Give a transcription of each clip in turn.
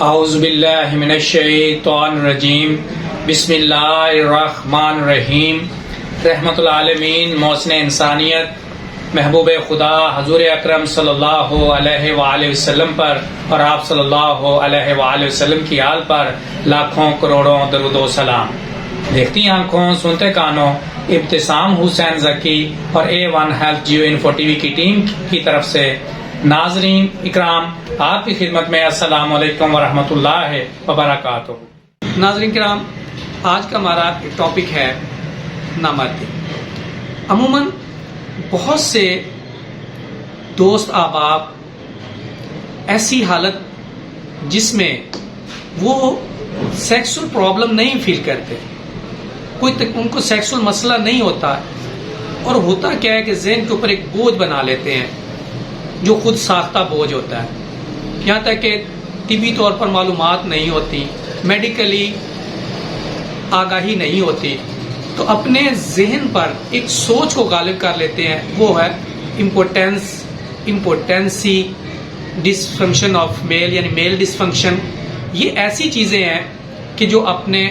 اعوذ باللہ من الشیطان الرجیم بسم اللہ الرحمن الرحیم رحمت العالمین محسن انسانیت محبوب خدا حضور اکرم صلی اللہ علیہ وآلہ وسلم پر اور آپ صلی اللہ علیہ وآلہ وسلم کی آل پر لاکھوں کروڑوں درود و سلام۔ دیکھتی آنکھوں سنتے کانوں ابتسام حسین زکی اور A1 health geo info T V کی ٹیم کی طرف سے ناظرین اکرام آپ کی خدمت میں السلام علیکم ورحمۃ اللہ وبرکاتہ۔ ناظرین کرام، آج کا ہمارا ٹاپک ہے نامردی۔ عموماً بہت سے دوست احباب ایسی حالت جس میں وہ سیکسول پرابلم نہیں فیل کرتے، ان کو سیکسول مسئلہ نہیں ہوتا، اور ہوتا کیا ہے کہ ذہن کے اوپر ایک بوجھ بنا لیتے ہیں جو خود ساختہ بوجھ ہوتا ہے، یہاں تک کہ طبی طور پر معلومات نہیں ہوتی، میڈیکلی آگاہی نہیں ہوتی، تو اپنے ذہن پر ایک سوچ کو غالب کر لیتے ہیں، وہ ہے امپوٹینسی ڈسفنکشن آف میل، یعنی میل ڈسفنکشن۔ یہ ایسی چیزیں ہیں کہ جو اپنے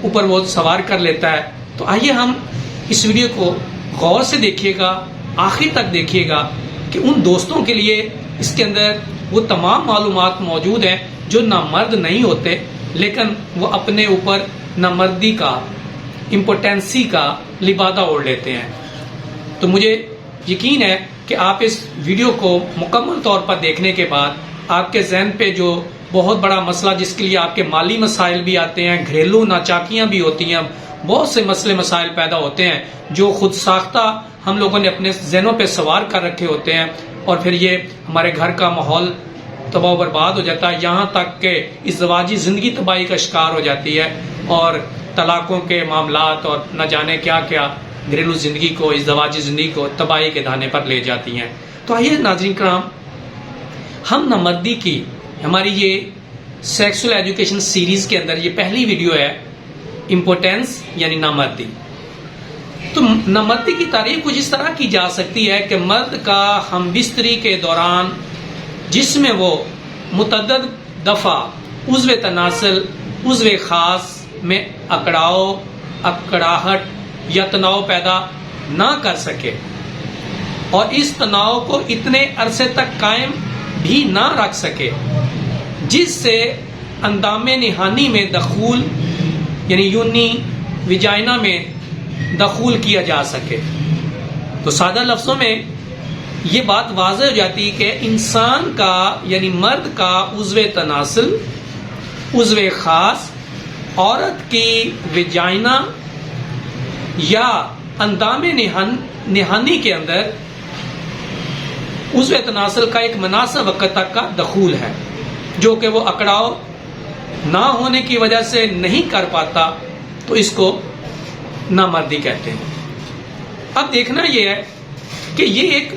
اوپر وہ سوار کر لیتا ہے۔ تو آئیے ہم اس ویڈیو کو غور سے دیکھیے گا، آخر تک دیکھیے گا کہ ان دوستوں کے لیے اس کے اندر وہ تمام معلومات موجود ہیں جو نامرد نہیں ہوتے، لیکن وہ اپنے اوپر نامردی کا، امپوٹینسی کا لبادہ اوڑھ لیتے ہیں۔ تو مجھے یقین ہے کہ آپ اس ویڈیو کو مکمل طور پر دیکھنے کے بعد آپ کے ذہن پہ جو بہت بڑا مسئلہ، جس کے لیے آپ کے مالی مسائل بھی آتے ہیں، گھریلو ناچاکیاں بھی ہوتی ہیں، بہت سے مسئلے مسائل پیدا ہوتے ہیں جو خود ساختہ ہم لوگوں نے اپنے ذہنوں پہ سوار کر رکھے ہوتے ہیں، اور پھر یہ ہمارے گھر کا ماحول تباہ و برباد ہو جاتا ہے، یہاں تک کہ ازدواجی زندگی تباہی کا شکار ہو جاتی ہے، اور طلاقوں کے معاملات اور نہ جانے کیا کیا گھریلو زندگی کو، ازدواجی زندگی کو تباہی کے دہانے پر لے جاتی ہیں۔ تو آئیے ناظرین کرام، ہم نامردی کی ہماری یہ سیکسول ایجوکیشن سیریز کے اندر یہ پہلی ویڈیو ہے، امپوٹینس یعنی نامردی۔ تو نامردی کی تعریف کچھ اس طرح کی جا سکتی ہے کہ مرد کا ہم بستری کے دوران جس میں وہ متعدد دفعہ عضو تناسل، عضو خاص میں اکڑاؤ، اکڑاہٹ یا تناؤ پیدا نہ کر سکے، اور اس تناؤ کو اتنے عرصے تک قائم بھی نہ رکھ سکے جس سے اندام نہانی میں دخول، یعنی یونی ویجائنا میں دخول کیا جا سکے۔ تو سادہ لفظوں میں یہ بات واضح ہو جاتی کہ انسان کا، یعنی مرد کا عضو تناسل، عضو خاص عورت کی ویجائنا یا اندام نہانی کے اندر عضو تناسل کا ایک مناسب وقت تک کا دخول ہے، جو کہ وہ اکڑاؤ نہ ہونے کی وجہ سے نہیں کر پاتا، تو اس کو نامردی کہتے ہیں۔ اب دیکھنا یہ ہے کہ یہ ایک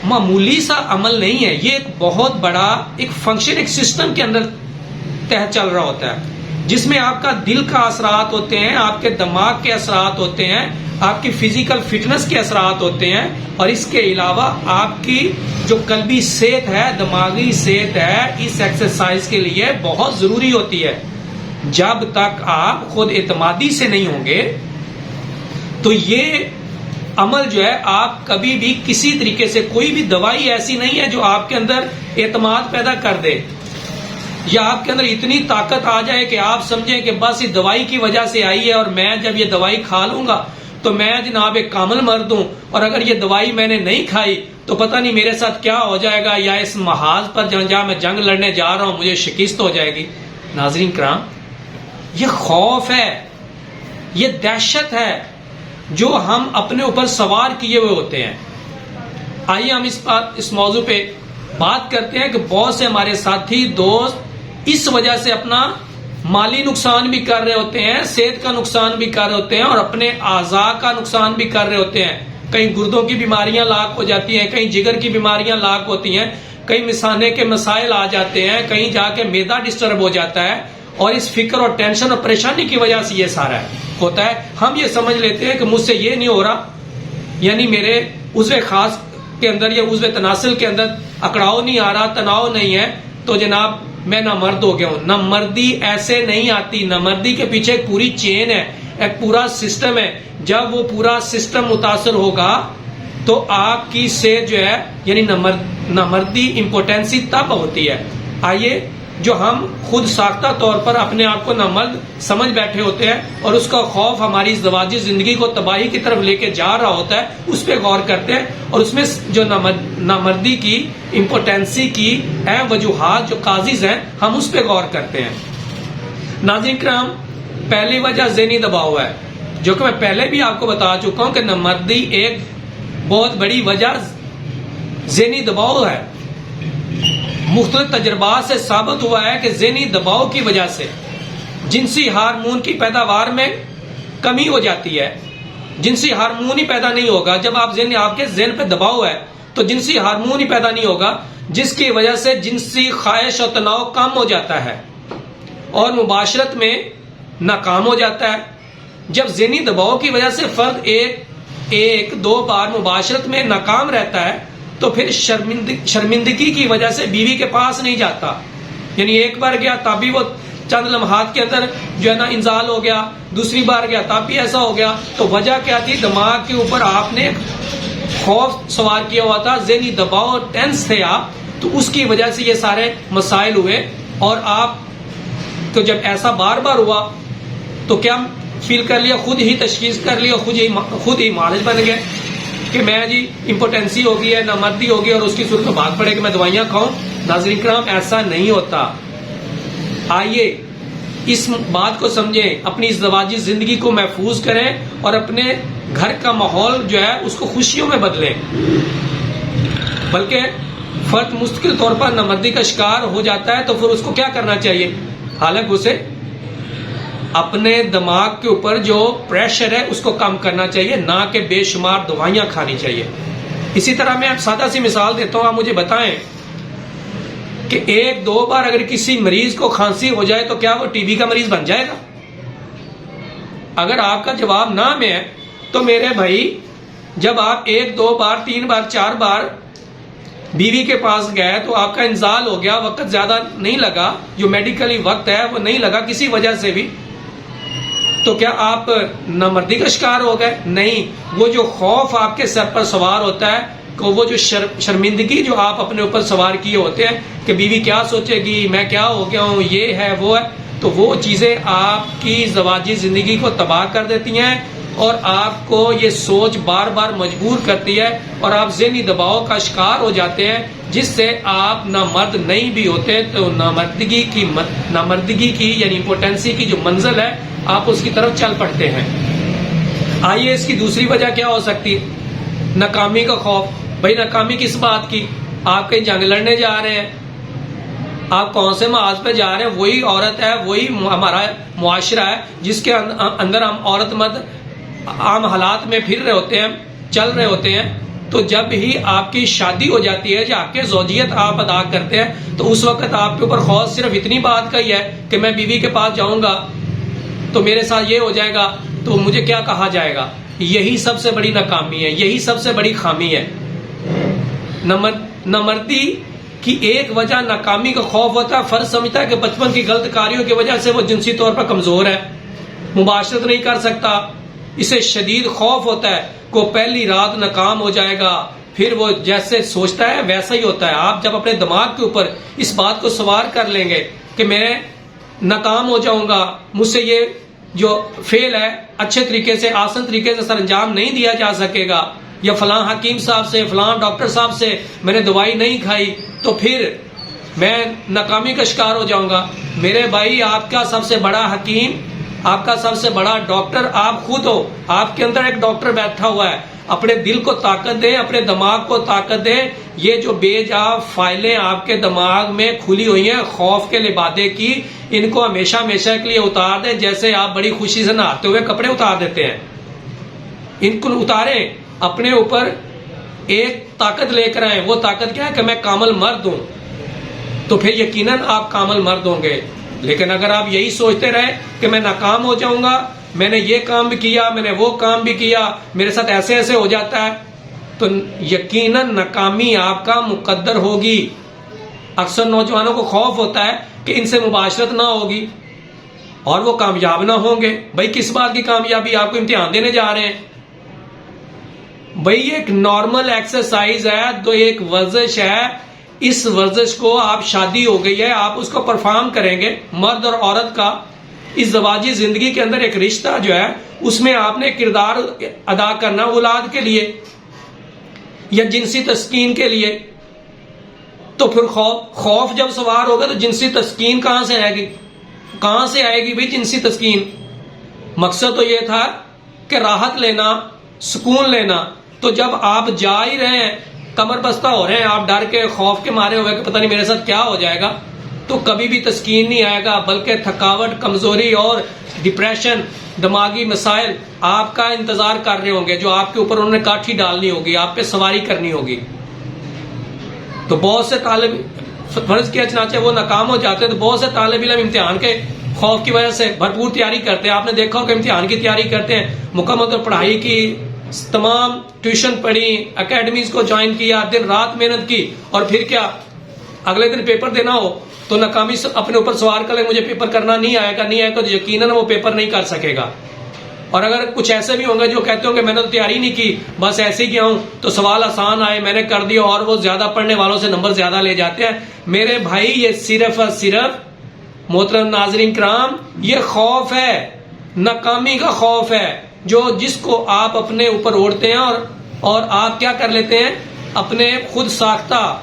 معمولی سا عمل نہیں ہے، یہ ایک بہت بڑا ایک فنکشن، ایک سسٹم کے اندر تحت چل رہا ہوتا ہے، جس میں آپ کا دل کا اثرات ہوتے ہیں، آپ کے دماغ کے اثرات ہوتے ہیں، آپ کی فزیکل فٹنس کے اثرات ہوتے ہیں، اور اس کے علاوہ آپ کی جو قلبی صحت ہے، دماغی صحت ہے، اس ایکسرسائز کے لیے بہت ضروری ہوتی ہے۔ جب تک آپ خود اعتمادی سے نہیں ہوں گے تو یہ عمل جو ہے، آپ کبھی بھی کسی طریقے سے، کوئی بھی دوائی ایسی نہیں ہے جو آپ کے اندر اعتماد پیدا کر دے، یا آپ کے اندر اتنی طاقت آ جائے کہ آپ سمجھیں کہ بس یہ دوائی کی وجہ سے آئی ہے، اور میں جب یہ دوائی کھا لوں گا تو میں جناب ایک کامل مرد ہوں، اور اگر یہ دوائی میں نے نہیں کھائی تو پتہ نہیں میرے ساتھ کیا ہو جائے گا، یا اس محاذ پر جہاں میں جنگ لڑنے جا رہا ہوں مجھے شکست ہو جائے گی۔ ناظرین کرام، یہ خوف ہے، یہ دہشت ہے جو ہم اپنے اوپر سوار کیے ہوئے ہوتے ہیں۔ آئیے ہم اس موضوع پہ بات کرتے ہیں کہ بہت سے ہمارے ساتھی دوست اس وجہ سے اپنا مالی نقصان بھی کر رہے ہوتے ہیں، صحت کا نقصان بھی کر رہے ہوتے ہیں، اور اپنے اعضاء کا نقصان بھی کر رہے ہوتے ہیں۔ کہیں گردوں کی بیماریاں لاحق ہو جاتی ہیں، کہیں جگر کی بیماریاں لاحق ہوتی ہیں، کہیں مثانے کے مسائل آ جاتے ہیں، کہیں جا کے معدہ ڈسٹرب ہو جاتا ہے، اور اس فکر اور ٹینشن اور پریشانی کی وجہ سے یہ سارا ہوتا ہے۔ ہم یہ سمجھ لیتے ہیں کہ مجھ سے یہ نہیں ہو رہا، یعنی میرے عضو خاص کے اندر یا عضو تناسل کے اندر اکڑاؤ نہیں آ رہا، تناؤ نہیں ہے، تو جناب میں نامرد ہو گیا ہوں. نامردی ایسے نہیں آتی. نامردی کے پیچھے ایک پوری چین ہے, ایک پورا سسٹم ہے. جب وہ پورا سسٹم متاثر ہوگا تو آپ کی صحت جو ہے یعنی نامردی امپوٹینسی تب ہوتی ہے. آئیے جو ہم خود ساختہ طور پر اپنے آپ کو نامرد سمجھ بیٹھے ہوتے ہیں اور اس کا خوف ہماری ازدواجی زندگی کو تباہی کی طرف لے کے جا رہا ہوتا ہے, اس پہ غور کرتے ہیں اور اس میں جو نامردی کی امپوٹینسی کی اہم وجوہات جو کازز ہیں ہم اس پہ غور کرتے ہیں. ناظرین کرام, پہلی وجہ ذہنی دباؤ ہے, جو کہ میں پہلے بھی آپ کو بتا چکا ہوں کہ نامردی ایک بہت بڑی وجہ ذہنی دباؤ ہے. مختلف تجربات سے ثابت ہوا ہے کہ ذہنی دباؤ کی وجہ سے جنسی ہارمون کی پیداوار میں کمی ہو جاتی ہے. جنسی ہارمون ہی پیدا نہیں ہوگا جب آپ کے ذہن پہ دباؤ ہے تو جنسی ہارمون ہی پیدا نہیں ہوگا, جس کی وجہ سے جنسی خواہش اور تناؤ کم ہو جاتا ہے اور مباشرت میں ناکام ہو جاتا ہے. جب ذہنی دباؤ کی وجہ سے فرد ایک دو بار مباشرت میں ناکام رہتا ہے تو پھر شرمندگی کی وجہ سے بیوی کے پاس نہیں جاتا. یعنی ایک بار گیا تب بھی وہ چند لمحات کے اندر جو ہے نا انزال ہو گیا, دوسری بار گیا تب بھی ایسا ہو گیا. تو وجہ کیا تھی؟ دماغ کے اوپر آپ نے خوف سوار کیا ہوا تھا, ذہنی دباؤ, ٹینس تھے آپ, تو اس کی وجہ سے یہ سارے مسائل ہوئے. اور آپ تو جب ایسا بار بار ہوا تو کیا فیل کر لیا, خود ہی تشخیص کر لیا, خود ہی مالج بن گئے کہ میں جی امپوٹینسی ہوگی ہے, نامردی ہوگی اور اس کی صورت میں بھاگ پڑے کہ میں دوائیاں کھاؤں. ناظرین کرام, ایسا نہیں ہوتا. آئیے اس بات کو سمجھیں, اپنی ازدواجی زندگی کو محفوظ کریں اور اپنے گھر کا ماحول جو ہے اس کو خوشیوں میں بدلیں. بلکہ فرد مستقل طور پر نامردی کا شکار ہو جاتا ہے تو پھر اس کو کیا کرنا چاہیے؟ حالانکہ اسے اپنے دماغ کے اوپر جو پریشر ہے اس کو کم کرنا چاہیے, نہ کہ بے شمار دوائیاں کھانی چاہیے. اسی طرح میں سادہ سی مثال دیتا ہوں, آپ مجھے بتائیں کہ ایک دو بار اگر کسی مریض کو کھانسی ہو جائے تو کیا وہ ٹی بی کا مریض بن جائے گا؟ اگر آپ کا جواب نہ میں ہے تو میرے بھائی, جب آپ ایک دو بار تین بار چار بار بیوی کے پاس گئے تو آپ کا انزال ہو گیا, وقت زیادہ نہیں لگا, جو میڈیکلی وقت ہے وہ نہیں لگا کسی وجہ سے بھی, تو کیا آپ نامردی کا شکار ہو گئے؟ نہیں. وہ جو خوف آپ کے سر پر سوار ہوتا ہے, وہ جو شرمندگی جو آپ اپنے اوپر سوار کیے ہوتے ہیں کہ بیوی کیا سوچے گی, میں کیا ہو گیا ہوں, یہ ہے وہ ہے, تو وہ چیزیں آپ کی زواجی زندگی کو تباہ کر دیتی ہیں اور آپ کو یہ سوچ بار بار مجبور کرتی ہے اور آپ ذہنی دباؤ کا شکار ہو جاتے ہیں, جس سے آپ نامرد نہیں بھی ہوتے. تو نامردگی کی یعنی امپوٹینسی کی جو منزل ہے آپ اس کی طرف چل پڑتے ہیں. آئیے اس کی دوسری وجہ کیا ہو سکتی ہے؟ ناکامی کا خوف. بھائی ناکامی کس بات کی؟ آپ کہیں جنگ لڑنے جا رہے ہیں, آپ کون سے محاذ پہ جا رہے ہیں, وہی عورت ہے, وہی ہمارا معاشرہ ہے جس کے اندر ہم عورت مرد عام حالات میں پھر رہے ہوتے ہیں, چل رہے ہوتے ہیں. تو جب ہی آپ کی شادی ہو جاتی ہے یا آپ کے زوجیت آپ ادا کرتے ہیں تو اس وقت آپ کے اوپر خوف صرف اتنی بات کا ہی ہے کہ میں بیوی کے پاس جاؤں گا تو میرے ساتھ یہ ہو جائے گا تو مجھے کیا کہا جائے گا. یہی سب سے بڑی ناکامی ہے, یہی سب سے بڑی خامی ہے. نامردی کی ایک وجہ ناکامی کا خوف ہوتا ہے. فرض سمجھتا ہے کہ بچپن کی غلط کاریوں کی وجہ سے وہ جنسی طور پر کمزور ہے, مباشرت نہیں کر سکتا, اسے شدید خوف ہوتا ہے کہ وہ پہلی رات ناکام ہو جائے گا, پھر وہ جیسے سوچتا ہے ویسا ہی ہوتا ہے. آپ جب اپنے دماغ کے اوپر اس بات کو سوار کر لیں گے کہ میں ناکام ہو جاؤں گا, مجھ سے یہ جو فیل ہے اچھے طریقے سے آسان طریقے سے سر انجام نہیں دیا جا سکے گا, یا فلاں حکیم صاحب سے فلاں ڈاکٹر صاحب سے میں نے دوائی نہیں کھائی تو پھر میں ناکامی کا شکار ہو جاؤں گا. میرے بھائی, آپ کا سب سے بڑا حکیم, آپ کا سب سے بڑا ڈاکٹر آپ خود ہو. آپ کے اندر ایک ڈاکٹر بیٹھا ہوا ہے. اپنے دل کو طاقت دیں, اپنے دماغ کو طاقت دیں. یہ جو بے جا فائلیں آپ کے دماغ میں کھلی ہوئی ہیں خوف کے لبادے کی, ان کو ہمیشہ ہمیشہ کے لیے اتار دیں. جیسے آپ بڑی خوشی سے نہاتے ہوئے کپڑے اتار دیتے ہیں, ان کو اتاریں. اپنے اوپر ایک طاقت لے کر آئیں. وہ طاقت کیا ہے کہ میں کامل مرد ہوں, تو پھر یقیناً آپ کامل مرد ہوں گے. لیکن اگر آپ یہی سوچتے رہے کہ میں ناکام ہو جاؤں گا, میں نے یہ کام بھی کیا, میں نے وہ کام بھی کیا, میرے ساتھ ایسے ایسے ہو جاتا ہے, تو یقیناً ناکامی آپ کا مقدر ہوگی. اکثر نوجوانوں کو خوف ہوتا ہے کہ ان سے مباشرت نہ ہوگی اور وہ کامیاب نہ ہوں گے. بھائی کس بات کی کامیابی؟ آپ کو امتحان دینے جا رہے ہیں. بھائی یہ ایک نارمل ایکسرسائز ہے، تو ایک ورزش ہے. اس ورزش کو آپ شادی ہو گئی ہے، آپ اس کو پرفارم کریں گے. مرد اور عورت کا اس زواجی زندگی کے اندر ایک رشتہ جو ہے اس میں آپ نے کردار ادا کرنا اولاد کے لیے یا جنسی تسکین کے لیے. تو پھر خوف جب سوار ہوگا تو جنسی تسکین کہاں سے آئے گی؟ کہاں سے آئے گی بھائی جنسی تسکین؟ مقصد تو یہ تھا کہ راحت لینا، سکون لینا. تو جب آپ جا ہی رہے ہیں، کمر بستہ ہو رہے ہیں، آپ ڈر کے خوف کے مارے ہوئے کہ پتہ نہیں میرے ساتھ کیا ہو جائے گا، تو کبھی بھی تسکین نہیں آئے گا، بلکہ تھکاوٹ، کمزوری اور ڈپریشن، دماغی مسائل آپ کا انتظار کر رہے ہوں گے، جو آپ کے اوپر انہوں نے کاٹھی ڈالنی ہوگی، آپ پہ سواری کرنی ہوگی. تو بہت سے طالب فرض کیا چنانچہ وہ ناکام ہو جاتے ہیں، تو بہت سے طالب علم امتحان کے خوف کی وجہ سے بھرپور تیاری کرتے ہیں. آپ نے دیکھا ہو کہ امتحان کی تیاری کرتے ہیں، مکمل طور پڑھائی کی، تمام ٹیوشن پڑھی، اکیڈمیز کو جوائن کیا، دن رات محنت کی، اور پھر کیا اگلے دن پیپر دینا ہو تو ناکامی اپنے اوپر سوار کر لیں، مجھے پیپر کرنا نہیں آئے گا تو یقیناً وہ پیپر نہیں کر سکے گا. اور اگر کچھ ایسے بھی ہوں گے جو کہتے ہوں کہ میں نے تو تیاری نہیں کی، بس ایسے ہی کیا ہوں، تو سوال آسان آئے میں نے کر دیا، اور وہ زیادہ پڑھنے والوں سے نمبر زیادہ لے جاتے ہیں. میرے بھائی یہ صرف اور صرف محترم ناظرین کرام یہ خوف ہے، ناکامی کا خوف ہے، جس کو آپ اپنے اوپر اوڑھتے ہیں اور آپ کیا کر لیتے ہیں، اپنے خود ساختہ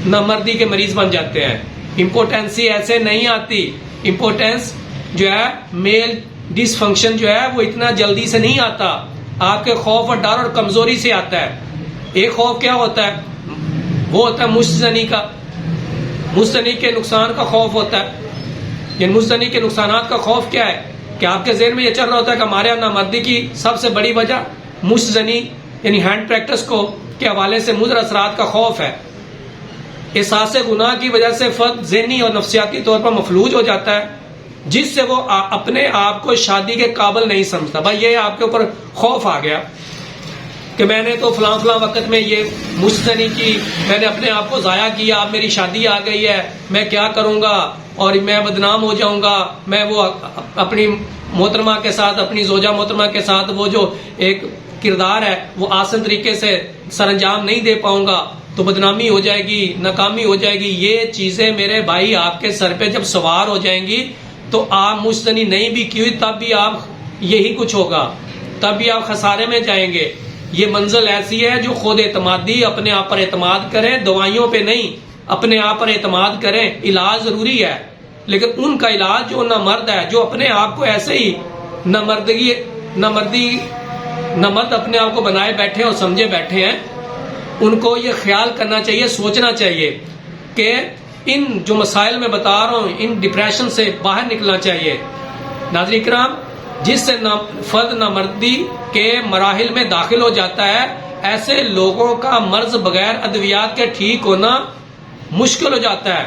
نامردی کے مریض بن جاتے ہیں. امپورٹینسی ایسے نہیں آتی. امپورٹینس جو ہے میل ڈس فنکشن جو ہے وہ اتنا جلدی سے نہیں آتا، آپ کے خوف اور ڈر اور کمزوری سے آتا ہے. ایک خوف کیا ہوتا ہے؟ وہ ہوتا ہے مشتزنی کا، مشتزنی کے نقصان کا خوف ہوتا ہے. یعنی مشتزنی کے نقصانات کا خوف کیا ہے کہ آپ کے ذہن میں یہ چل رہا ہوتا ہے کہ ہمارے یہاں نامردی کی سب سے بڑی وجہ مشتزنی یعنی ہینڈ پریکٹس کو کے حوالے سے مضر اثرات کا خوف ہے. احساس گناہ کی وجہ سے فرد ذہنی اور نفسیاتی طور پر مفلوج ہو جاتا ہے، جس سے وہ اپنے آپ کو شادی کے قابل نہیں سمجھتا. بھائی یہ آپ کے اوپر خوف آ گیا کہ میں نے تو فلاں وقت میں یہ مشتزنی کی، میں نے اپنے آپ کو ضائع کیا، اب میری شادی آ گئی ہے، میں کیا کروں گا اور میں بدنام ہو جاؤں گا، میں وہ اپنی محترمہ کے ساتھ، اپنی زوجہ محترمہ کے ساتھ وہ جو ایک کردار ہے وہ آسان طریقے سے سر انجام نہیں دے پاؤں گا، تو بدنامی ہو جائے گی، ناکامی ہو جائے گی. یہ چیزیں میرے بھائی آپ کے سر پہ جب سوار ہو جائیں گی تو آپ مشتزنی نہیں بھی کی ہوئی تب بھی آپ یہی کچھ ہوگا، تب بھی آپ خسارے میں جائیں گے. یہ منزل ایسی ہے جو خود اعتمادی، اپنے آپ پر اعتماد کریں، دوائیوں پہ نہیں، اپنے آپ پر اعتماد کریں. علاج ضروری ہے لیکن ان کا علاج جو نامرد ہے، جو اپنے آپ کو ایسے ہی نامرد اپنے آپ کو بنائے بیٹھے اور سمجھے بیٹھے ہیں، ان کو یہ خیال کرنا چاہیے، سوچنا چاہیے کہ ان جو مسائل میں بتا رہا ہوں، ان ڈپریشن سے باہر نکلنا چاہیے. ناظرین کرام، جس سے فرد نامردی کے مراحل میں داخل ہو جاتا ہے، ایسے لوگوں کا مرض بغیر ادویات کے ٹھیک ہونا مشکل ہو جاتا ہے.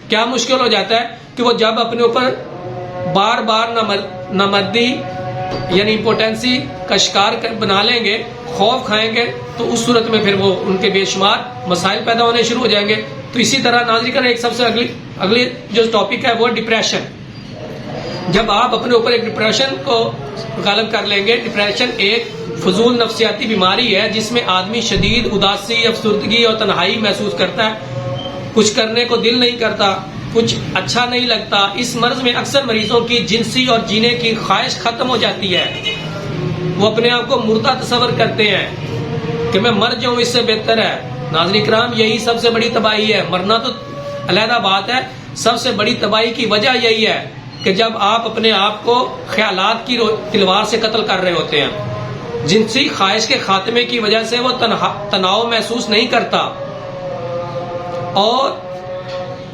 کیا مشکل ہو جاتا ہے کہ وہ جب اپنے اوپر بار بار نامردی یعنی امپوٹنسی کا شکار بنا لیں گے، خوف کھائیں گے، تو اس صورت میں پھر وہ ان کے بے شمار مسائل پیدا ہونے شروع ہو جائیں گے. تو اسی طرح ناظرین کریں، ایک سب سے اگلی جو ٹاپک ہے وہ ڈپریشن. جب آپ اپنے اوپر ایک ڈپریشن کو غالب کر لیں گے، ڈپریشن ایک فضول نفسیاتی بیماری ہے جس میں آدمی شدید اداسی، افسردگی اور تنہائی محسوس کرتا ہے، کچھ کرنے کو دل نہیں کرتا، کچھ اچھا نہیں لگتا. اس مرض میں اکثر مریضوں کی جنسی اور جینے کی خواہش ختم ہو جاتی ہے. وہ اپنے آپ کو مردہ تصور کرتے ہیں کہ میں مر جاؤں، اس سے بہتر ہے. ناظرین کرام، یہی سب سے بڑی تباہی ہے. مرنا تو علیحدہ بات ہے، سب سے بڑی تباہی کی وجہ یہی ہے کہ جب آپ اپنے آپ کو خیالات کی تلوار سے قتل کر رہے ہوتے ہیں. جنسی خواہش کے خاتمے کی وجہ سے وہ تناؤ محسوس نہیں کرتا اور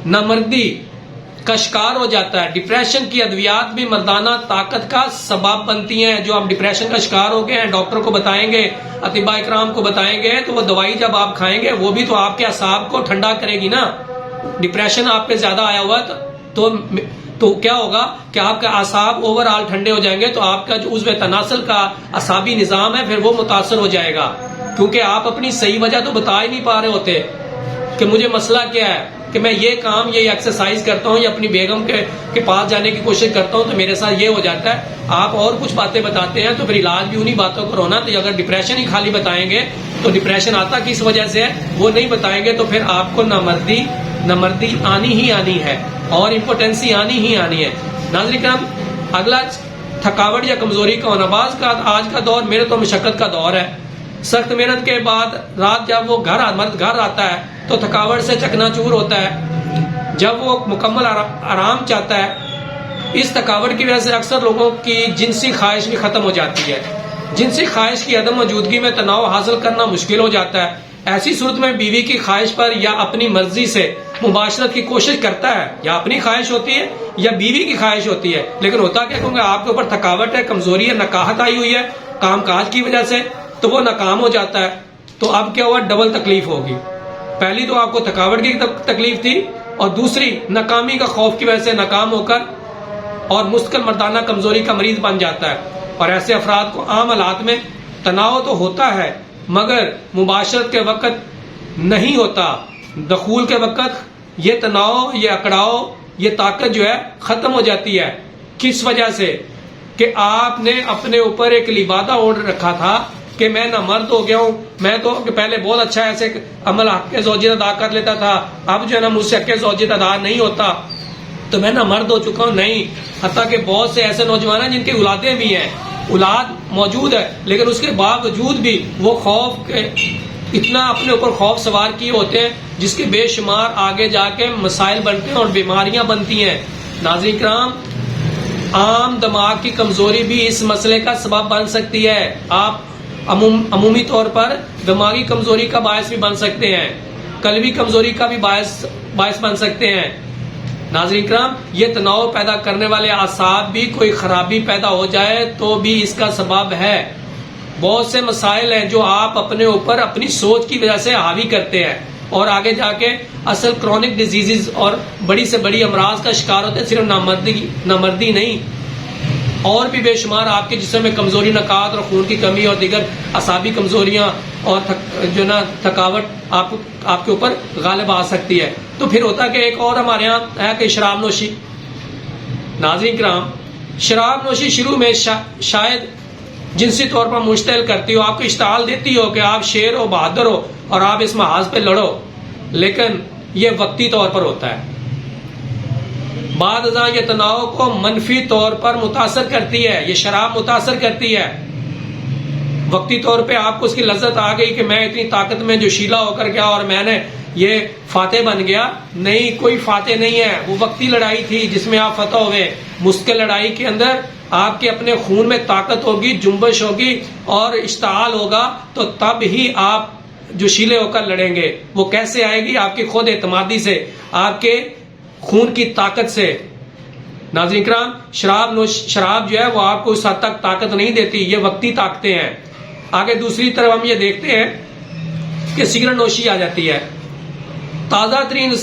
نامردی کا شکار ہو جاتا ہے. ڈپریشن کی ادویات بھی مردانہ طاقت کا سبب بنتی ہیں. جو آپ ڈپریشن کا شکار ہو گئے ہیں، ڈاکٹر کو بتائیں گے، اطباء اکرام کو بتائیں گے، تو وہ دوائی جب آپ کھائیں گے وہ بھی تو آپ کے اعصاب کو ٹھنڈا کرے گی نا. ڈپریشن آپ پہ زیادہ آیا ہوا تو کیا ہوگا کہ آپ کے اعصاب اوور آل ٹھنڈے ہو جائیں گے، تو آپ کا جو عضو تناسل کا اعصابی نظام ہے پھر وہ متاثر ہو جائے گا، کیونکہ آپ اپنی صحیح وجہ تو بتا ہی نہیں پا رہے ہوتے. کہ مجھے مسئلہ کیا ہے کہ میں یہ کام یہ ایکسرسائز کرتا ہوں یا اپنی بیگم کے پاس جانے کی کوشش کرتا ہوں تو میرے ساتھ یہ ہو جاتا ہے. آپ اور کچھ باتیں بتاتے ہیں تو پھر علاج بھی انہی باتوں پر ہونا. تو اگر ڈپریشن ہی خالی بتائیں گے تو ڈپریشن آتا کس وجہ سے ہے وہ نہیں بتائیں گے تو پھر آپ کو نامردی آنی ہی آنی ہے اور امپوٹنسی آنی ہی آنی ہے. ناظرین کرام، اگلا تھکاوٹ یا کمزوری کا ہونا. بعض کا آج کا دور میرے تو مشقت کا دور ہے. سخت محنت کے بعد رات جب وہ مرد گھر آتا ہے تو تھکاوٹ سے چکنا چور ہوتا ہے. جب وہ مکمل آرام چاہتا ہے، اس تھکاوٹ کی وجہ سے اکثر لوگوں کی جنسی خواہش بھی ختم ہو جاتی ہے. جنسی خواہش کی عدم موجودگی میں تناؤ حاصل کرنا مشکل ہو جاتا ہے. ایسی صورت میں بیوی کی خواہش پر یا اپنی مرضی سے مباشرت کی کوشش کرتا ہے. یا اپنی خواہش ہوتی ہے یا بیوی کی خواہش ہوتی ہے. لیکن ہوتا کیا، کیونکہ آپ کے اوپر تھکاوٹ ہے، کمزوری ہے، نکاہت آئی ہوئی ہے کام کاج کی وجہ سے، تو وہ ناکام ہو جاتا ہے. تو اب کیا ہوا، ڈبل تکلیف ہوگی. پہلی تو آپ کو تھکاوٹ کی تکلیف تھی اور دوسری ناکامی کا خوف کی وجہ سے ناکام ہو کر اور مستقل مردانہ کمزوری کا مریض بن جاتا ہے. اور ایسے افراد کو عام حالات میں تناؤ تو ہوتا ہے مگر مباشرت کے وقت نہیں ہوتا. دخول کے وقت یہ تناؤ، یہ اکڑاؤ، یہ طاقت جو ہے ختم ہو جاتی ہے. کس وجہ سے؟ کہ آپ نے اپنے اوپر ایک لبادہ اوڑھ رکھا تھا کہ میں نہ مرد ہو گیا ہوں. میں تو پہلے بہت اچھا ایسے عمل حق زوجیت ادا کر لیتا تھا، اب جو ہے نا مجھ سے حق زوجیت ادا نہیں ہوتا تو میں نہ مرد ہو چکا ہوں. نہیں، حتیٰ کہ بہت سے ایسے نوجوان ہیں جن کی اولادیں بھی ہیں، اولاد موجود ہے، لیکن اس کے باوجود بھی وہ خوف اتنا اپنے اوپر خوف سوار کیے ہوتے ہیں جس کے بے شمار آگے جا کے مسائل بنتے ہیں اور بیماریاں بنتی ہیں. ناظرین کرام، عام دماغ کی کمزوری بھی اس مسئلے کا سبب بن سکتی ہے. آپ عمومی طور پر دماغی کمزوری کا باعث بھی بن سکتے ہیں، قلبی کمزوری کا بھی باعث بن سکتے ہیں. ناظرین کرام، یہ تناؤ پیدا کرنے والے اعصاب بھی کوئی خرابی پیدا ہو جائے تو بھی اس کا سبب ہے. بہت سے مسائل ہیں جو آپ اپنے اوپر اپنی سوچ کی وجہ سے حاوی کرتے ہیں اور آگے جا کے اصل کرونک ڈیزیزز اور بڑی سے بڑی امراض کا شکار ہوتے ہیں. صرف نامردی نہیں، اور بھی بے شمار آپ کے جسم میں کمزوری، نکات اور خون کی کمی اور دیگر اعصابی کمزوریاں اور جو نا تھکاوٹ آپ کے اوپر غالب آ سکتی ہے. تو پھر ہوتا کہ ایک اور ہمارے یہاں ہے کہ شراب نوشی. ناظرین کرام، شراب نوشی شروع میں شاید جنسی طور پر مشتعل کرتی ہو، آپ کو اشتعال دیتی ہو کہ آپ شیر ہو، بہادر ہو اور آپ اس محاذ پہ لڑو، لیکن یہ وقتی طور پر ہوتا ہے. بعد ازاں یہ تناؤ کو منفی طور پر متاثر کرتی ہے. یہ شراب متاثر کرتی ہے. وقتی طور پہ آپ کو اس کی لذت آ گئی کہ میں اتنی طاقت میں جو شیلا ہو کر گیا اور میں نے یہ فاتح بن گیا. نہیں، کوئی فاتح نہیں ہے. وہ وقتی لڑائی تھی جس میں آپ فتح ہوئے. مستقل لڑائی کے اندر آپ کے اپنے خون میں طاقت ہوگی، جنبش ہوگی اور اشتعال ہوگا تو تب ہی آپ جو شیلے ہو کر لڑیں گے. وہ کیسے آئے گی؟ آپ کی خود اعتمادی سے، آپ کے خون کی طاقت سے. ناظرین کرام، شراب جو ہے وہ آپ کو اس حد تک طاقت نہیں دیتی، یہ وقتی طاقتیں ہیں. آگے دوسری طرف ہم یہ دیکھتے ہیں کہ سگریٹ نوشی آ جاتی ہے. تازہ ترین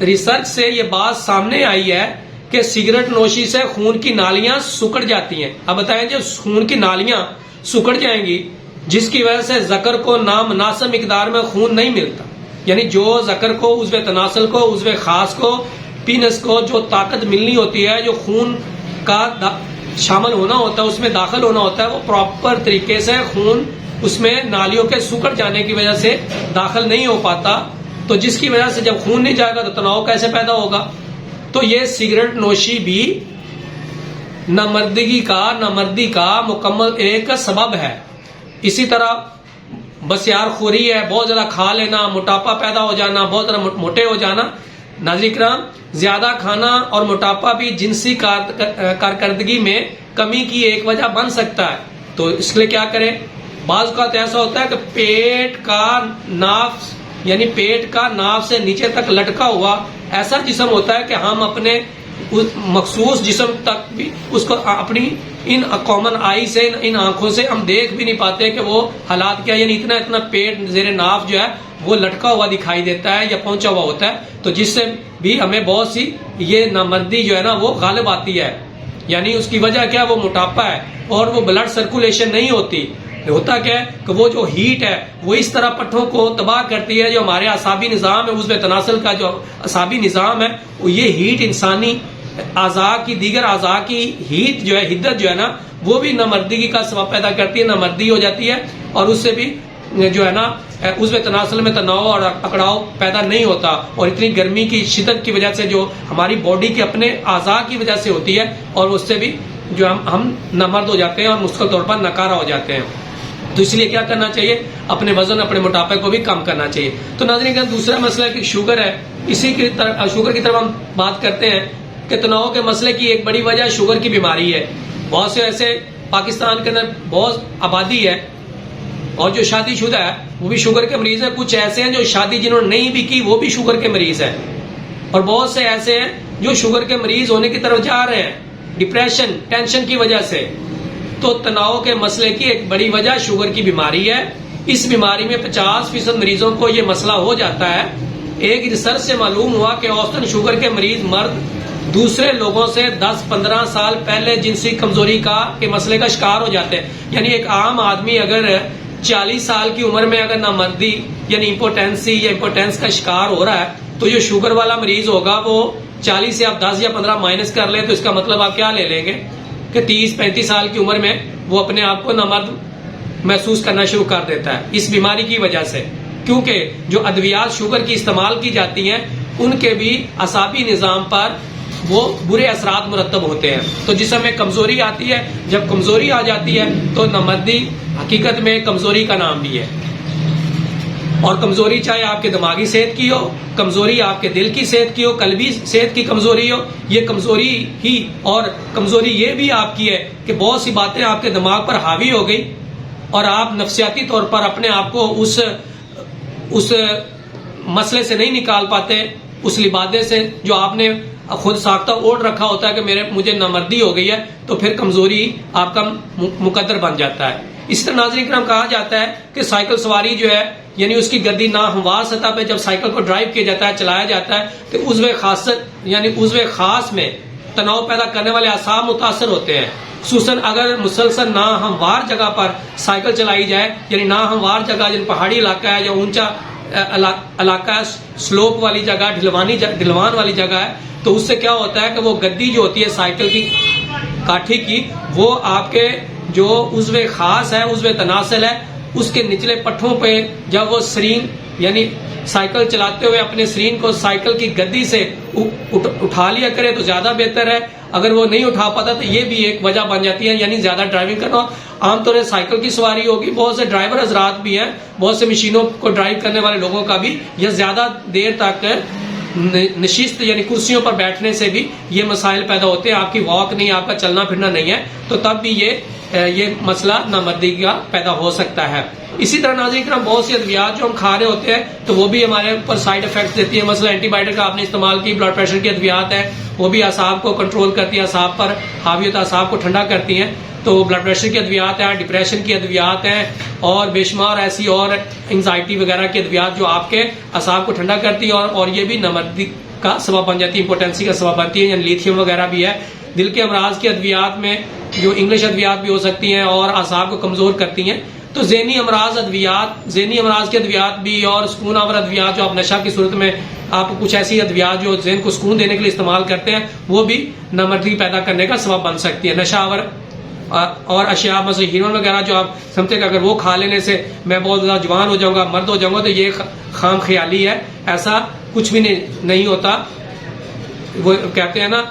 ریسرچ سے یہ بات سامنے آئی ہے کہ سگریٹ نوشی سے خون کی نالیاں سکڑ جاتی ہیں. اب بتائیں، جب خون کی نالیاں سکڑ جائیں گی جس کی وجہ سے ذکر کو نامناسب مقدار میں خون نہیں ملتا، یعنی جو ذکر کو، عضو تناسل کو، عضو خاص کو، پینس کو جو طاقت ملنی ہوتی ہے، جو خون کا شامل ہونا ہوتا ہے، اس میں داخل ہونا ہوتا ہے، وہ پراپر طریقے سے خون اس میں نالیوں کے سکڑ جانے کی وجہ سے داخل نہیں ہو پاتا. تو جس کی وجہ سے جب خون نہیں جائے گا تو تناؤ کیسے پیدا ہوگا؟ تو یہ سگریٹ نوشی بھی نامردی کا مکمل ایک سبب ہے. اسی طرح بسیار خوری ہے، بہت زیادہ کھا لینا، موٹاپا پیدا ہو جانا، بہت زیادہ موٹے ہو جانا. ناظرین کرام، زیادہ کھانا اور موٹاپا بھی جنسی کارکردگی میں کمی کی ایک وجہ بن سکتا ہے. تو اس لیے کیا کریں؟ بعض اوقات ایسا ہوتا ہے کہ پیٹ کا ناف سے نیچے تک لٹکا ہوا ایسا جسم ہوتا ہے کہ ہم اپنے مخصوص جسم تک بھی اس کو اپنی ان کامن آئی سے، ان آنکھوں سے ہم دیکھ بھی نہیں پاتے کہ وہ حالات کیا، یعنی اتنا پیٹ زیر ناف جو ہے وہ لٹکا ہوا دکھائی دیتا ہے یا پہنچا ہوا ہوتا ہے. تو جس سے بھی ہمیں بہت سی یہ نامردی جو ہے نا وہ غالب آتی ہے. یعنی اس کی وجہ کیا؟ وہ موٹاپا ہے اور وہ بلڈ سرکولیشن نہیں ہوتی. ہوتا کیا ہے کہ وہ جو ہیٹ ہے وہ اس طرح پٹھوں کو تباہ کرتی ہے. جو ہمارے اعصابی نظام ہے عضو تناسل کا جو اعصابی نظام ہے وہ یہ ہیٹ انسانی اعضاء کی دیگر اعضاء کی ہیٹ جو ہے حدت جو ہے نا وہ بھی نامردگی کا سبب پیدا کرتی ہے, نامردی ہو جاتی ہے اور اس سے بھی جو ہے نا عضو تناسل میں تناؤ اور اکڑاؤ پیدا نہیں ہوتا. اور اتنی گرمی کی شدت کی وجہ سے جو ہماری باڈی کے اپنے اعضاء کی وجہ سے ہوتی ہے اور اس سے بھی جو ہم نامرد ہو جاتے ہیں اور مستقل طور پر ناکارہ ہو جاتے ہیں. تو اس لیے کیا کرنا چاہیے, اپنے وزن اپنے موٹاپے کو بھی کم کرنا چاہیے. تو ناظرین کا دوسرا مسئلہ کہ شوگر ہے, اسی کی طرف شوگر کی طرف ہم بات کرتے ہیں کہ تناؤ کے مسئلے کی ایک بڑی وجہ شوگر کی بیماری ہے. بہت سے ایسے پاکستان کے اندر بہت آبادی ہے اور جو شادی شدہ ہے وہ بھی شوگر کے مریض ہیں. کچھ ایسے ہیں جو شادی جنہوں نے نہیں بھی کی وہ بھی شوگر کے مریض ہیں, اور بہت سے ایسے ہیں جو شوگر کے مریض ہونے کی طرف جا رہے ہیں ڈپریشن ٹینشن کی وجہ سے. تو تناؤ کے مسئلے کی ایک بڑی وجہ شوگر کی بیماری ہے. اس بیماری میں 50% مریضوں کو یہ مسئلہ ہو جاتا ہے. ایک ریسرچ سے معلوم ہوا کہ اوسطاً شوگر کے مریض مرد دوسرے لوگوں سے 10-15 سال پہلے جنسی کمزوری کے مسئلے کا شکار ہو جاتے ہیں. یعنی ایک عام آدمی اگر 40 سال کی عمر میں اگر نامردی یعنی امپوٹینسی یا امپوٹینس کا شکار ہو رہا ہے تو جو شوگر والا مریض ہوگا وہ 40 سے آپ 10 یا 15 مائنس کر لیں تو اس کا مطلب آپ کیا لے لیں گے کہ 30-35 سال کی عمر میں وہ اپنے آپ کو نامرد محسوس کرنا شروع کر دیتا ہے اس بیماری کی وجہ سے. کیونکہ جو ادویات شوگر کی استعمال کی جاتی ہیں ان کے بھی اعصابی نظام پر وہ برے اثرات مرتب ہوتے ہیں. تو جسم میں کمزوری آتی ہے, جب کمزوری آ جاتی ہے تو نامردی حقیقت میں کمزوری کا نام بھی ہے. اور کمزوری چاہے آپ کے دماغی صحت کی ہو, کمزوری آپ کے دل کی صحت کی ہو, قلبی صحت کی کمزوری ہو, یہ کمزوری ہی اور کمزوری یہ بھی آپ کی ہے کہ بہت سی باتیں آپ کے دماغ پر حاوی ہو گئی اور آپ نفسیاتی طور پر اپنے آپ کو اس مسئلے سے نہیں نکال پاتے, اس لبادے سے جو آپ نے خود ساختہ اوڑھ رکھا ہوتا ہے کہ مجھے نامردی ہو گئی ہے, تو پھر کمزوری آپ کا مقدر بن جاتا ہے. اس طرح ناظرین کرام کہا جاتا ہے کہ سائیکل سواری جو ہے یعنی اس کی گدی ناہموار سطح پہ جب سائیکل کو ڈرائیو کیا جاتا ہے چلایا جاتا ہے تو عضو خاص یعنی عضو خاص میں تناؤ پیدا کرنے والے اعصاب متاثر ہوتے ہیں. خصوصاً اگر مسلسل ناہموار جگہ پر سائیکل چلائی جائے یعنی ناہموار جگہ جن پہاڑی علاقہ ہے یا اونچا علاقہ ہے, سلوپ والی جگہ, ڈھلوان والی جگہ ہے, تو اس سے کیا ہوتا ہے کہ وہ گدی جو ہوتی ہے سائیکل کی کاٹھی کی وہ آپ کے جو عضو خاص ہے عضو تناسل ہے اس کے نچلے پٹھوں پہ جب وہ سرین یعنی سائیکل چلاتے ہوئے اپنے سرین کو سائیکل کی گدی سے اٹھا لیا کرے تو زیادہ بہتر ہے. اگر وہ نہیں اٹھا پاتا تو یہ بھی ایک وجہ بن جاتی ہے یعنی زیادہ ڈرائیونگ کرنا. عام طور سے سائیکل کی سواری ہوگی, بہت سے ڈرائیور حضرات بھی ہیں, بہت سے مشینوں کو ڈرائیو کرنے والے لوگوں کا بھی یہ زیادہ دیر تک نشست یعنی کرسیوں پر بیٹھنے سے بھی یہ مسائل پیدا ہوتے ہیں. آپ کی واک نہیں, آپ کا چلنا پھرنا نہیں ہے, تو تب بھی یہ مسئلہ نامردی کا پیدا ہو سکتا ہے. اسی طرح ناظرین کرام بہت سی ادویات جو ہم کھا رہے ہوتے ہیں تو وہ بھی ہمارے اوپر سائیڈ افیکٹ دیتی ہے. مثلا اینٹی بائیوٹک کا آپ نے استعمال کی, بلڈ پریشر کی ادویات ہیں وہ بھی اعصاب کو کنٹرول کرتی ہیں, اعصاب پر حاوی ہوتا اعصاب کو ٹھنڈا کرتی ہیں. تو بلڈ پریشر کی ادویات ہیں, ڈپریشن کی ادویات ہیں اور بے شمار ایسی اور انزائٹی وغیرہ کی ادویات جو آپ کے اعصاب کو ٹھنڈا کرتی ہیں اور یہ بھی نامردی کا سبب بن جاتی ہے, امپوٹینسی کا سبب بنتی ہے. یعنی لیتھیم وغیرہ بھی ہے. دل کے امراض کی ادویات میں جو انگلش ادویات بھی ہو سکتی ہیں اور اعصاب کو کمزور کرتی ہیں. تو ذہنی امراض کی ادویات بھی اور سکون آور ادویات جو آپ نشہ کی صورت میں آپ کچھ ایسی ادویات جو ذہن کو سکون دینے کے لیے استعمال کرتے ہیں وہ بھی نامردی پیدا کرنے کا سبب بن سکتی ہے. نشہ آور اور اشیاء مثلا ہیروئن وغیرہ جو آپ سمجھتے ہیں کہ اگر وہ کھا لینے سے میں بہت زیادہ جوان ہو جاؤں گا, مرد ہو جاؤں گا, تو یہ خام خیالی ہے. ایسا کچھ بھی نہیں ہوتا. وہ کہتے ہیں نا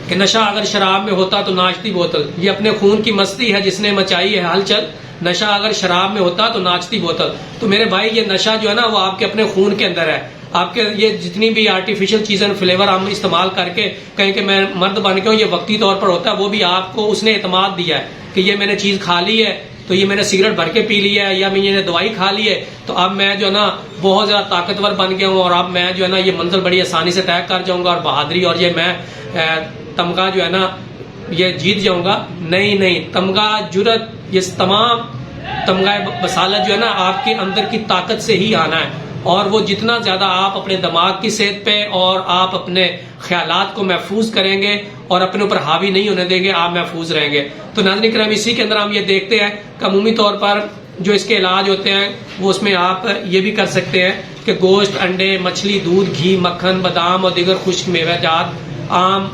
کہ نشہ اگر شراب میں ہوتا تو ناچتی بوتل, یہ اپنے خون کی مستی ہے جس نے مچائی ہے ہلچل. نشہ اگر شراب میں ہوتا تو ناچتی بوتل. تو میرے بھائی یہ نشہ جو ہے نا وہ آپ کے اپنے خون کے اندر ہے. آپ کے یہ جتنی بھی آرٹیفیشل چیزیں فلیور ہم استعمال کر کے کہیں کہ میں مرد بن کے ہوں, یہ وقتی طور پر ہوتا ہے. وہ بھی آپ کو اس نے اعتماد دیا ہے کہ یہ میں نے چیز کھا لی ہے تو یہ میں نے سگریٹ بھر کے پی لی ہے یا میں نے دوائی کھا لی ہے تو اب میں جو ہے نا بہت زیادہ طاقتور بن گیا ہوں اور اب میں جو ہے نا یہ منزل بڑی آسانی سے طے کر جاؤں گا اور بہادری اور یہ میں تمغہ جو ہے نا یہ جیت جاؤں گا. نہیں, تمغہ جرت یہ تمام تمغہ بسالت جو ہے نا آپ کے اندر کی طاقت سے ہی آنا ہے. اور وہ جتنا زیادہ آپ اپنے دماغ کی صحت پہ اور آپ اپنے خیالات کو محفوظ کریں گے اور اپنے اوپر حاوی نہیں ہونے دیں گے، آپ محفوظ رہیں گے۔ تو ناظرین کرام، اسی کے اندر ہم یہ دیکھتے ہیں کہ عمومی طور پر جو اس کے علاج ہوتے ہیں وہ اس میں آپ یہ بھی کر سکتے ہیں کہ گوشت، انڈے، مچھلی، دودھ، گھی، مکھن، بادام اور دیگر خشک میوہ جات، آم،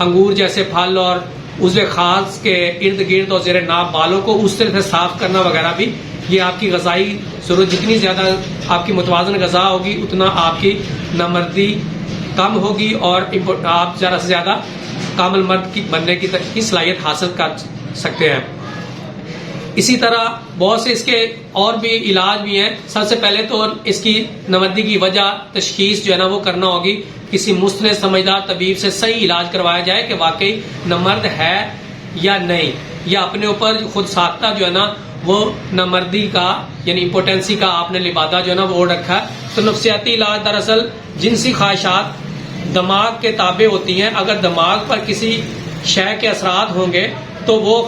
انگور جیسے پھل اور عضو خاص کے ارد گرد اور زیر ناف بالوں کو اس طرح سے صاف کرنا وغیرہ بھی، یہ آپ کی غذائی ضرورت جتنی زیادہ آپ کی متوازن غذا ہوگی اتنا آپ کی نامردی کم ہوگی اور آپ زیادہ سے زیادہ کامل مرد کی بننے کی صلاحیت حاصل کر سکتے ہیں۔ اسی طرح بہت سے اس کے اور بھی علاج بھی ہیں۔ سب سے پہلے تو اس کی نامردی کی وجہ تشخیص جو ہے نا وہ کرنا ہوگی، کسی مستند سمجھدار طبیب سے صحیح علاج کروایا جائے کہ واقعی نامرد ہے یا نہیں، یا اپنے اوپر خود ساختہ جو ہے نا وہ نامردی کا یعنی امپوٹنسی کا آپ نے لبادہ جو ہے نا وہ اوڑھ رکھا ہے۔ تو نفسیاتی علاج دراصل جنسی خواہشات دماغ کے تابع ہوتی ہیں، اگر دماغ پر کسی شے کے اثرات ہوں گے تو وہ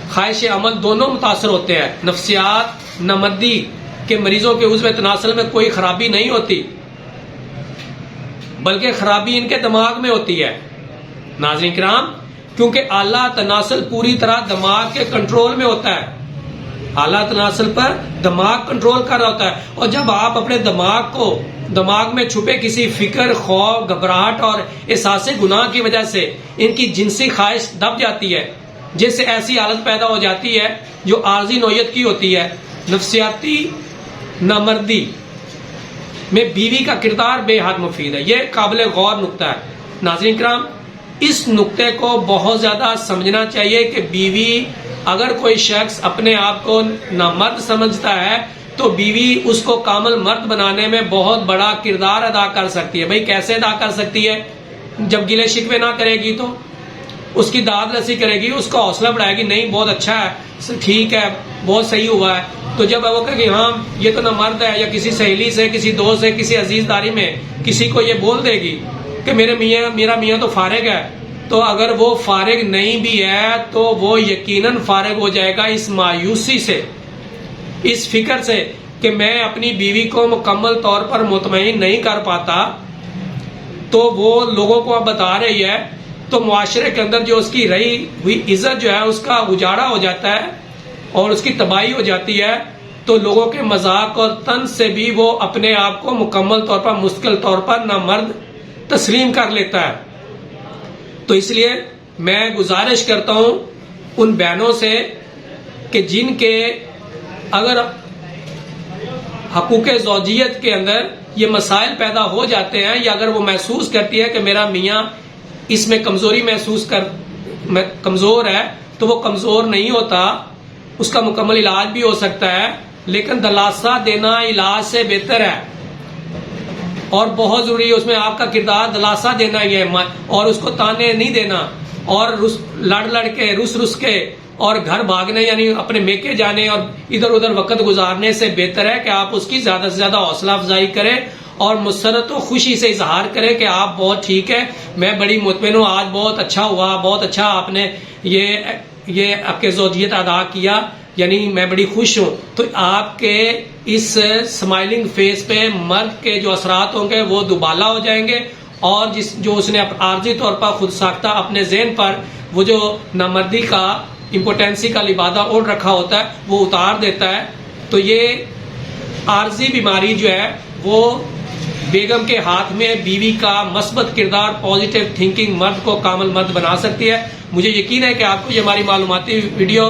خواہش عمل دونوں متاثر ہوتے ہیں۔ نفسیات نامردی کے مریضوں کے عضو تناسل میں کوئی خرابی نہیں ہوتی، بلکہ خرابی ان کے دماغ میں ہوتی ہے ناظرین کرام، کیونکہ اعلیٰ تناسل پوری طرح دماغ کے کنٹرول میں ہوتا ہے، اعلیٰ تناسل پر دماغ کنٹرول کر رہا ہوتا ہے۔ اور جب آپ اپنے دماغ میں چھپے کسی فکر، خوف، گھبراہٹ اور احساس گناہ کی وجہ سے ان کی جنسی خواہش دب جاتی ہے، جس سے ایسی حالت پیدا ہو جاتی ہے جو عارضی نوعیت کی ہوتی ہے۔ نفسیاتی نامردی میں بیوی کا کردار بے حد مفید ہے، یہ قابل غور نقطہ ہے ناظرین کرام۔ اس نقطے کو بہت زیادہ سمجھنا چاہیے کہ بیوی، اگر کوئی شخص اپنے آپ کو نامرد سمجھتا ہے تو بیوی اس کو کامل مرد بنانے میں بہت بڑا کردار ادا کر سکتی ہے۔ بھئی کیسے ادا کر سکتی ہے؟ جب گلے شکوے نہ کرے گی تو اس کی داد رسی کرے گی، اس کا حوصلہ بڑھائے گی، نہیں بہت اچھا ہے، ٹھیک ہے، بہت صحیح ہوا ہے۔ تو جب وہ کہے کہ ہاں یہ تو نہ مرد ہے، یا کسی سہیلی سے، کسی دوست سے، کسی عزیز داری میں کسی کو یہ بول دے گی کہ میرا میاں تو فارغ ہے، تو اگر وہ فارغ نہیں بھی ہے تو وہ یقیناً فارغ ہو جائے گا اس مایوسی سے، اس فکر سے کہ میں اپنی بیوی کو مکمل طور پر مطمئن نہیں کر پاتا، تو وہ لوگوں کو اب بتا رہی ہے، تو معاشرے کے اندر جو اس کی رہی ہوئی عزت جو ہے اس کا اجاڑا ہو جاتا ہے اور اس کی تباہی ہو جاتی ہے۔ تو لوگوں کے مذاق اور طنز سے بھی وہ اپنے آپ کو مکمل طور پر مستقل طور پر نامرد تسلیم کر لیتا ہے۔ تو اس لیے میں گزارش کرتا ہوں ان بہنوں سے کہ جن کے اگر حقوق زوجیت کے اندر یہ مسائل پیدا ہو جاتے ہیں، یا اگر وہ محسوس کرتی ہے کہ میرا میاں اس میں کمزوری کمزور ہے، تو وہ کمزور نہیں ہوتا، اس کا مکمل علاج بھی ہو سکتا ہے، لیکن دلاسا دینا علاج سے بہتر ہے اور بہت ضروری ہے۔ اس میں آپ کا کردار دلاسا دینا ہی ہے، اور اس کو تانے نہیں دینا اور لڑ کے رس کے اور گھر بھاگنے یعنی اپنے میکے جانے اور ادھر ادھر وقت گزارنے سے بہتر ہے کہ آپ اس کی زیادہ سے زیادہ حوصلہ افزائی کریں اور مسرت و خوشی سے اظہار کریں کہ آپ بہت ٹھیک ہے، میں بڑی مطمئن ہوں، آج بہت اچھا ہوا، بہت اچھا آپ نے یہ حق زوجیت ادا کیا، یعنی میں بڑی خوش ہوں۔ تو آپ کے اس سمائلنگ فیس پہ مرد کے جو اثرات ہوں گے وہ دوبالا ہو جائیں گے، اور جو اس نے عارضی طور پر خود ساختہ اپنے ذہن پر وہ جو نامردی کا امپوٹنسی کا لبادہ اوڑھ رکھا ہوتا ہے وہ اتار دیتا ہے۔ تو یہ عارضی بیماری جو ہے وہ بیگم کے ہاتھ میں بیوی کا مثبت کردار، پازیٹیو تھنکنگ مرد کو کامل مرد بنا سکتی ہے۔ مجھے یقین ہے کہ آپ کو یہ ہماری معلوماتی ویڈیو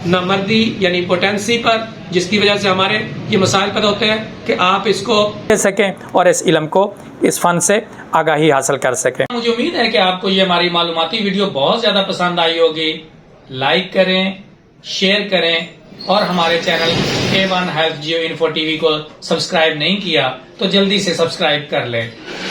نامردی یعنی امپوٹنسی پر، جس کی وجہ سے ہمارے یہ مسائل پیدا ہوتے ہیں، کہ آپ اس کو لے سکیں اور اس علم کو، اس فن سے آگاہی حاصل کر سکیں۔ مجھے امید ہے کہ آپ کو یہ ہماری معلوماتی ویڈیو بہت زیادہ پسند آئی ہوگی۔ لائک کریں، شیئر کریں، اور ہمارے channel A1 Health Geo Info TV کو سبسکرائب نہیں کیا تو جلدی سے سبسکرائب کر لیں،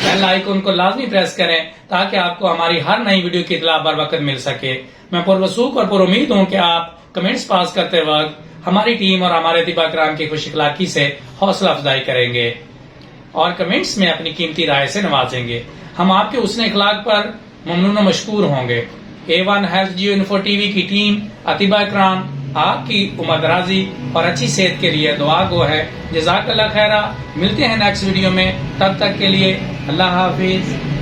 بیل آئیکن کو لازمی پریس کریں تاکہ آپ کو ہماری ہر نئی ویڈیو کی اطلاع بر وقت مل سکے۔ میں پروسوخ اور پر امید ہوں کہ آپ کمنٹس پاس کرتے وقت ہماری ٹیم اور ہمارے طباء کرام کی خوش اخلاقی سے حوصلہ افزائی کریں گے اور کمنٹس میں اپنی قیمتی رائے سے نوازیں گے۔ ہم آپ کے حسن اخلاق پر ممنون و مشکور ہوں گے۔ A1 Health Geo Info TV کی ٹیم، اطباء کرام، آپ کی عمر درازی اور اچھی صحت کے لیے دعا گو ہے. جزاک اللہ خیرہ. ملتے ہیں نیکسٹ ویڈیو میں، تب تک کے لیے اللہ حافظ.